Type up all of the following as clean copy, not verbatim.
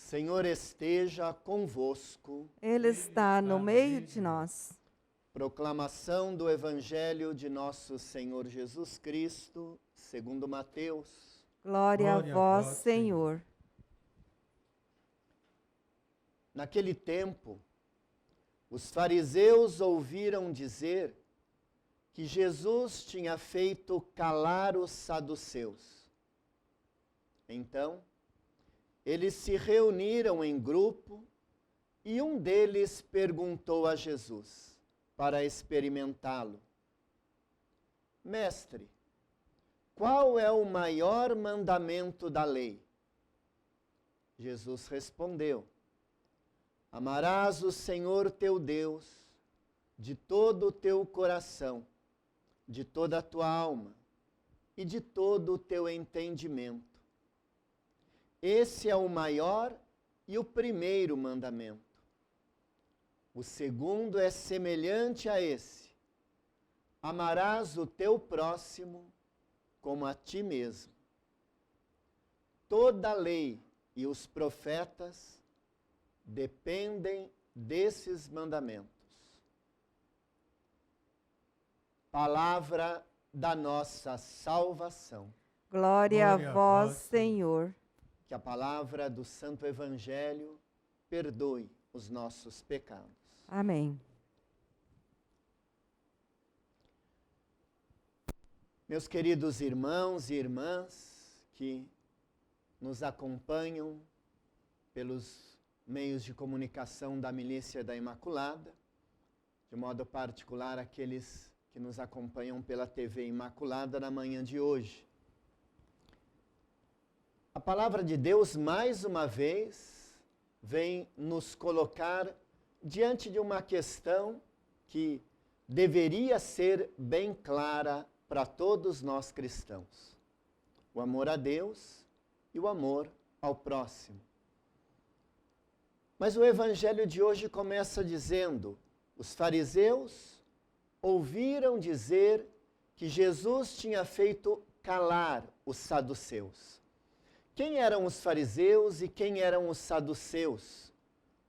Senhor esteja convosco. Ele está no meio de nós. Proclamação do Evangelho de nosso Senhor Jesus Cristo, segundo Mateus. Glória a vós, Senhor. Naquele tempo, os fariseus ouviram dizer que Jesus tinha feito calar os saduceus. Então, eles se reuniram em grupo e um deles perguntou a Jesus, para experimentá-lo: Mestre, qual é o maior mandamento da lei? Jesus respondeu: Amarás o Senhor teu Deus de todo o teu coração, de toda a tua alma e de todo o teu entendimento. Esse é o maior e o primeiro mandamento. O segundo é semelhante a esse: amarás o teu próximo como a ti mesmo. Toda a lei e os profetas dependem desses mandamentos. Palavra da nossa salvação. Glória a vós, Senhor. Que a palavra do Santo Evangelho perdoe os nossos pecados. Amém. Meus queridos irmãos e irmãs que nos acompanham pelos meios de comunicação da Milícia da Imaculada, de modo particular aqueles que nos acompanham pela TV Imaculada na manhã de hoje. A palavra de Deus, mais uma vez, vem nos colocar diante de uma questão que deveria ser bem clara para todos nós cristãos: o amor a Deus e o amor ao próximo. Mas o Evangelho de hoje começa dizendo: os fariseus ouviram dizer que Jesus tinha feito calar os saduceus. Quem eram os fariseus e quem eram os saduceus?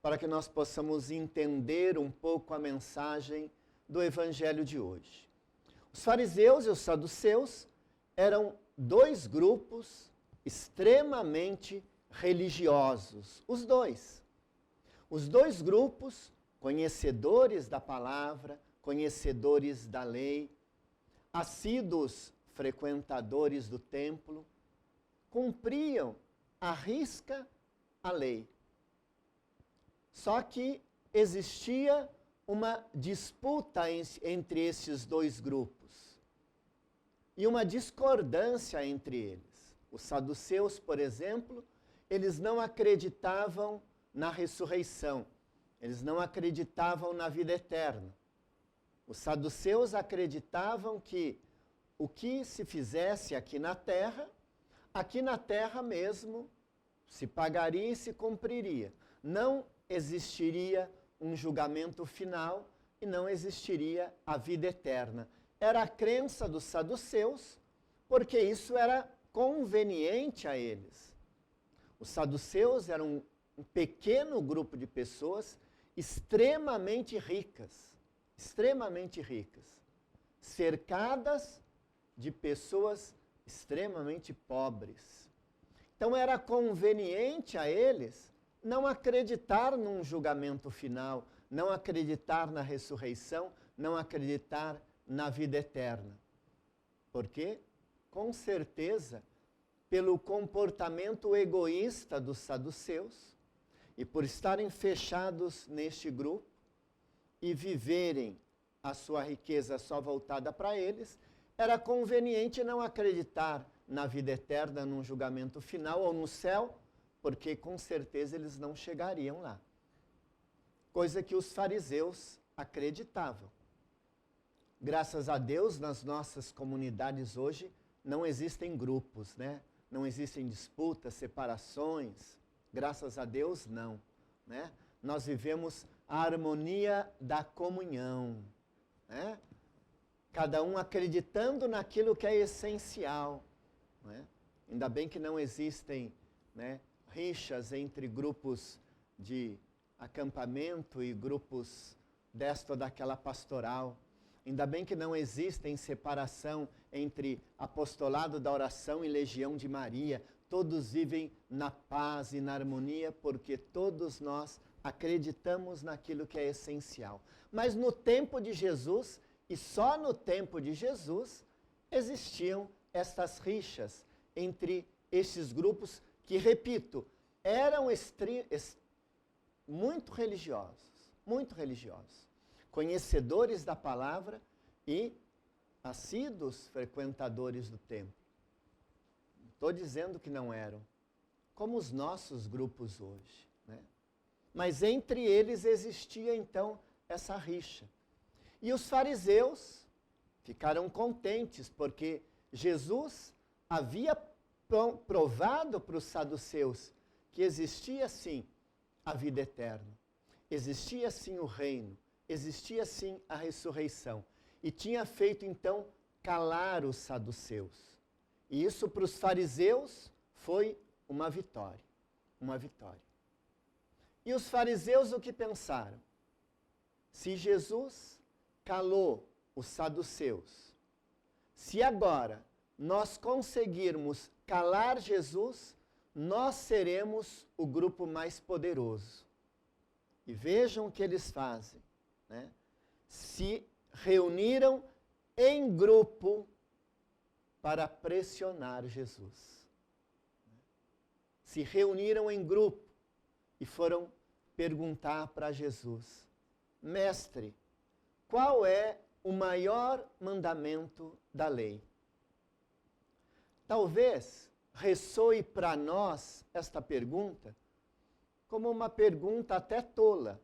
Para que nós possamos entender um pouco a mensagem do Evangelho de hoje. Os fariseus e os saduceus eram dois grupos extremamente religiosos, os dois. Os dois grupos, conhecedores da palavra, conhecedores da lei, assíduos frequentadores do templo, cumpriam à risca a lei. Só que existia uma disputa entre esses dois grupos e uma discordância entre eles. Os saduceus, por exemplo, eles não acreditavam na ressurreição, eles não acreditavam na vida eterna. Os saduceus acreditavam que o que se fizesse aqui na terra mesmo se pagaria e se cumpriria. Não existiria um julgamento final e não existiria a vida eterna. Era a crença dos saduceus, porque isso era conveniente a eles. Os saduceus eram um pequeno grupo de pessoas extremamente ricas, cercadas de pessoas extremamente pobres. Então era conveniente a eles não acreditar num julgamento final, não acreditar na ressurreição, não acreditar na vida eterna. Porque, com certeza, pelo comportamento egoísta dos saduceus e por estarem fechados neste grupo e viverem a sua riqueza só voltada para eles, era conveniente não acreditar na vida eterna, num julgamento final ou no céu, porque com certeza eles não chegariam lá. Coisa que os fariseus acreditavam. Graças a Deus, nas nossas comunidades hoje, não existem grupos, né? Não existem disputas, separações. Graças a Deus, não, né? Nós vivemos a harmonia da comunhão, né? Cada um acreditando naquilo que é essencial, né? Ainda bem que não existem, né, rixas entre grupos de acampamento e grupos desta ou daquela pastoral. Ainda bem que não existem separação entre apostolado da oração e legião de Maria. Todos vivem na paz e na harmonia, porque todos nós acreditamos naquilo que é essencial. Mas no tempo de Jesus, e só no tempo de Jesus, existiam estas rixas entre estes grupos que, repito, eram muito religiosos, conhecedores da palavra e assíduos frequentadores do templo. Não estou dizendo que não eram, como os nossos grupos hoje, né? Mas entre eles existia então essa rixa. E os fariseus ficaram contentes, porque Jesus havia provado para os saduceus que existia sim a vida eterna, existia sim o reino, existia sim a ressurreição. E tinha feito então calar os saduceus. E isso para os fariseus foi uma vitória, uma vitória. E os fariseus o que pensaram? Se Jesus calou os saduceus, se agora nós conseguirmos calar Jesus, nós seremos o grupo mais poderoso. E vejam o que eles fazem, né? Se reuniram em grupo para pressionar Jesus. Se reuniram em grupo e foram perguntar para Jesus: Mestre, qual é o maior mandamento da lei? Talvez ressoe para nós esta pergunta como uma pergunta até tola,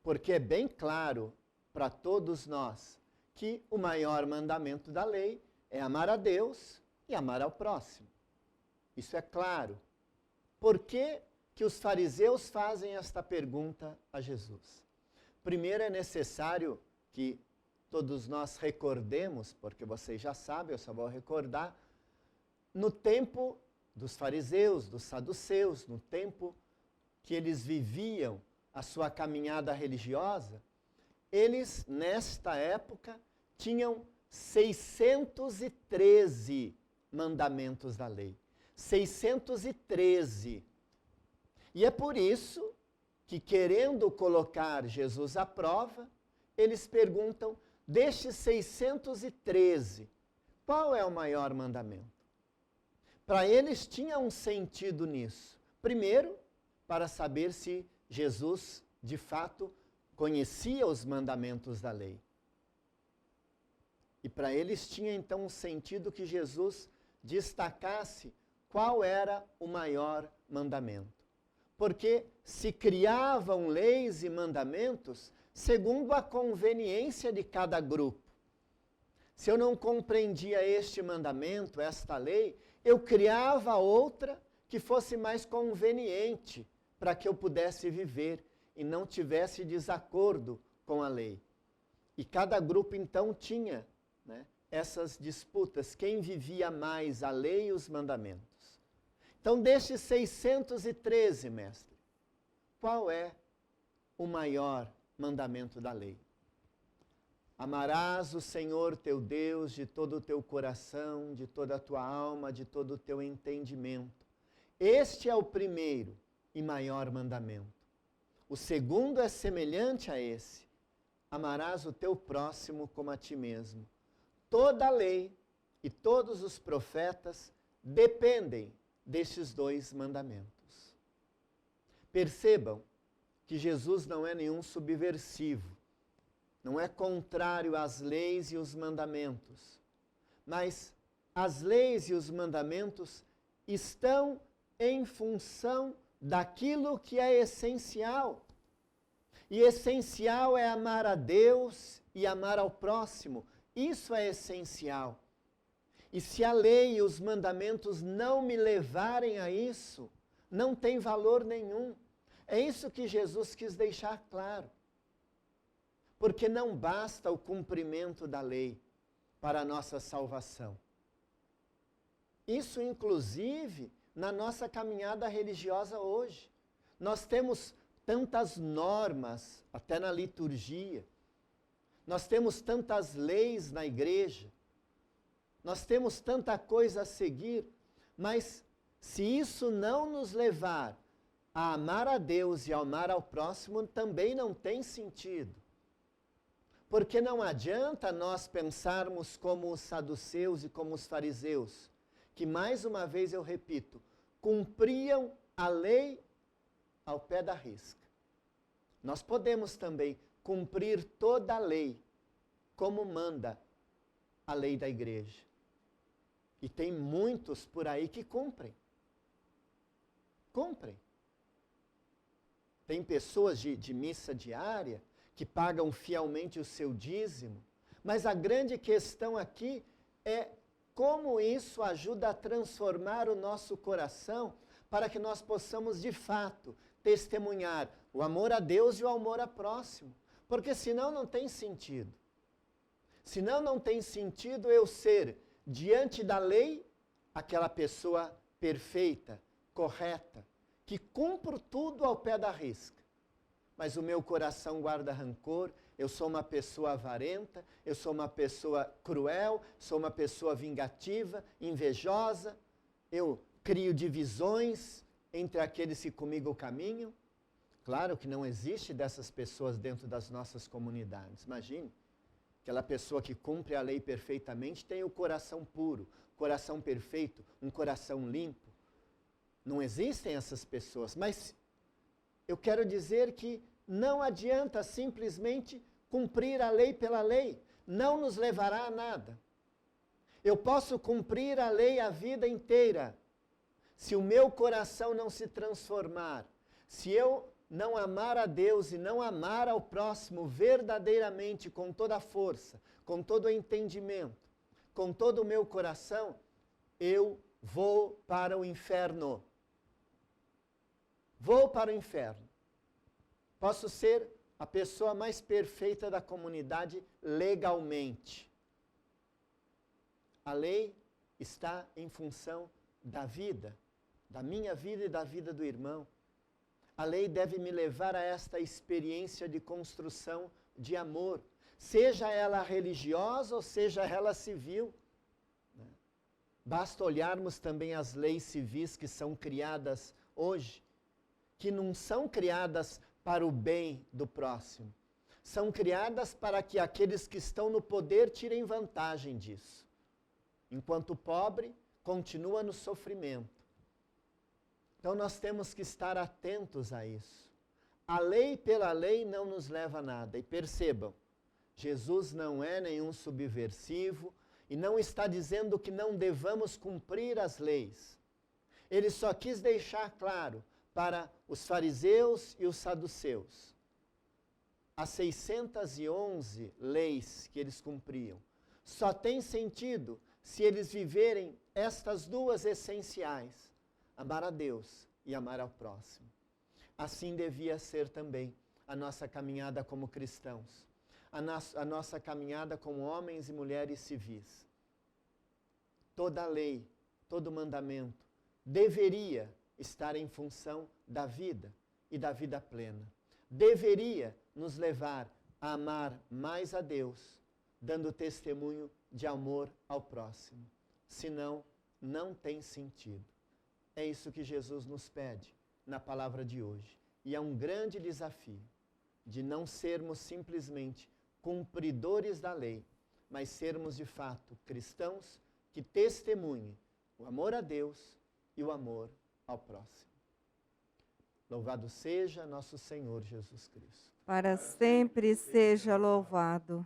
porque é bem claro para todos nós que o maior mandamento da lei é amar a Deus e amar ao próximo. Isso é claro. Por que que os fariseus fazem esta pergunta a Jesus? Primeiro é necessário que todos nós recordemos, porque vocês já sabem, eu só vou recordar, no tempo dos fariseus, dos saduceus, no tempo que eles viviam a sua caminhada religiosa, eles, nesta época, tinham 613 mandamentos da lei. 613. E é por isso que, querendo colocar Jesus à prova, eles perguntam, destes 613, qual é o maior mandamento? Para eles tinha um sentido nisso. Primeiro, para saber se Jesus, de fato, conhecia os mandamentos da lei. E para eles tinha então um sentido que Jesus destacasse qual era o maior mandamento. Porque se criavam leis e mandamentos segundo a conveniência de cada grupo. Se eu não compreendia este mandamento, esta lei, eu criava outra que fosse mais conveniente para que eu pudesse viver e não tivesse desacordo com a lei. E cada grupo então tinha, né, essas disputas, quem vivia mais a lei e os mandamentos. Então, destes 613, mestre, qual é o maior mandamento da lei? Amarás o Senhor teu Deus de todo o teu coração, de toda a tua alma, de todo o teu entendimento. Este é o primeiro e maior mandamento. O segundo é semelhante a esse. Amarás o teu próximo como a ti mesmo. Toda a lei e todos os profetas dependem destes dois mandamentos. Percebam que Jesus não é nenhum subversivo. Não é contrário às leis e os mandamentos, mas as leis e os mandamentos estão em função daquilo que é essencial. E essencial é amar a Deus e amar ao próximo. Isso é essencial. E se a lei e os mandamentos não me levarem a isso, não tem valor nenhum. É isso que Jesus quis deixar claro. Porque não basta o cumprimento da lei para a nossa salvação. Isso, inclusive, na nossa caminhada religiosa hoje. Nós temos tantas normas, até na liturgia. Nós temos tantas leis na igreja. Nós temos tanta coisa a seguir, mas se isso não nos levar a amar a Deus e a amar ao próximo, também não tem sentido. Porque não adianta nós pensarmos como os saduceus e como os fariseus, que, mais uma vez eu repito, cumpriam a lei ao pé da risca. Nós podemos também cumprir toda a lei, como manda a lei da igreja. E tem muitos por aí que cumprem. Cumprem. Tem pessoas de missa diária que pagam fielmente o seu dízimo, mas a grande questão aqui é como isso ajuda a transformar o nosso coração para que nós possamos, de fato, testemunhar o amor a Deus e o amor ao próximo. Porque senão não tem sentido. Senão não tem sentido eu ser, diante da lei, aquela pessoa perfeita, correta, que cumpro tudo ao pé da risca. Mas o meu coração guarda rancor, eu sou uma pessoa avarenta, eu sou uma pessoa cruel, sou uma pessoa vingativa, invejosa, eu crio divisões entre aqueles que comigo caminham. Claro que não existe dessas pessoas dentro das nossas comunidades. Imagine, aquela pessoa que cumpre a lei perfeitamente tem o coração puro, coração perfeito, um coração limpo. Não existem essas pessoas, mas eu quero dizer que não adianta simplesmente cumprir a lei pela lei. Não nos levará a nada. Eu posso cumprir a lei a vida inteira. Se o meu coração não se transformar, se eu não amar a Deus e não amar ao próximo verdadeiramente, com toda a força, com todo o entendimento, com todo o meu coração, eu vou para o inferno. Vou para o inferno. Posso ser a pessoa mais perfeita da comunidade legalmente. A lei está em função da vida, da minha vida e da vida do irmão. A lei deve me levar a esta experiência de construção de amor, seja ela religiosa ou seja ela civil. Basta olharmos também as leis civis que são criadas hoje, que não são criadas para o bem do próximo. São criadas para que aqueles que estão no poder tirem vantagem disso. Enquanto o pobre continua no sofrimento. Então nós temos que estar atentos a isso. A lei pela lei não nos leva a nada. E percebam, Jesus não é nenhum subversivo e não está dizendo que não devamos cumprir as leis. Ele só quis deixar claro para os fariseus e os saduceus as 611 leis que eles cumpriam. Só tem sentido se eles viverem estas duas essenciais: amar a Deus e amar ao próximo. Assim devia ser também a nossa caminhada como cristãos, a nossa caminhada como homens e mulheres civis. Toda a lei, todo mandamento deveria estar em função da vida e da vida plena. Deveria nos levar a amar mais a Deus, dando testemunho de amor ao próximo. Senão, não tem sentido. É isso que Jesus nos pede na palavra de hoje. E é um grande desafio de não sermos simplesmente cumpridores da lei, mas sermos de fato cristãos que testemunhem o amor a Deus e o amor ao próximo. Louvado seja nosso Senhor Jesus Cristo. Para sempre seja louvado.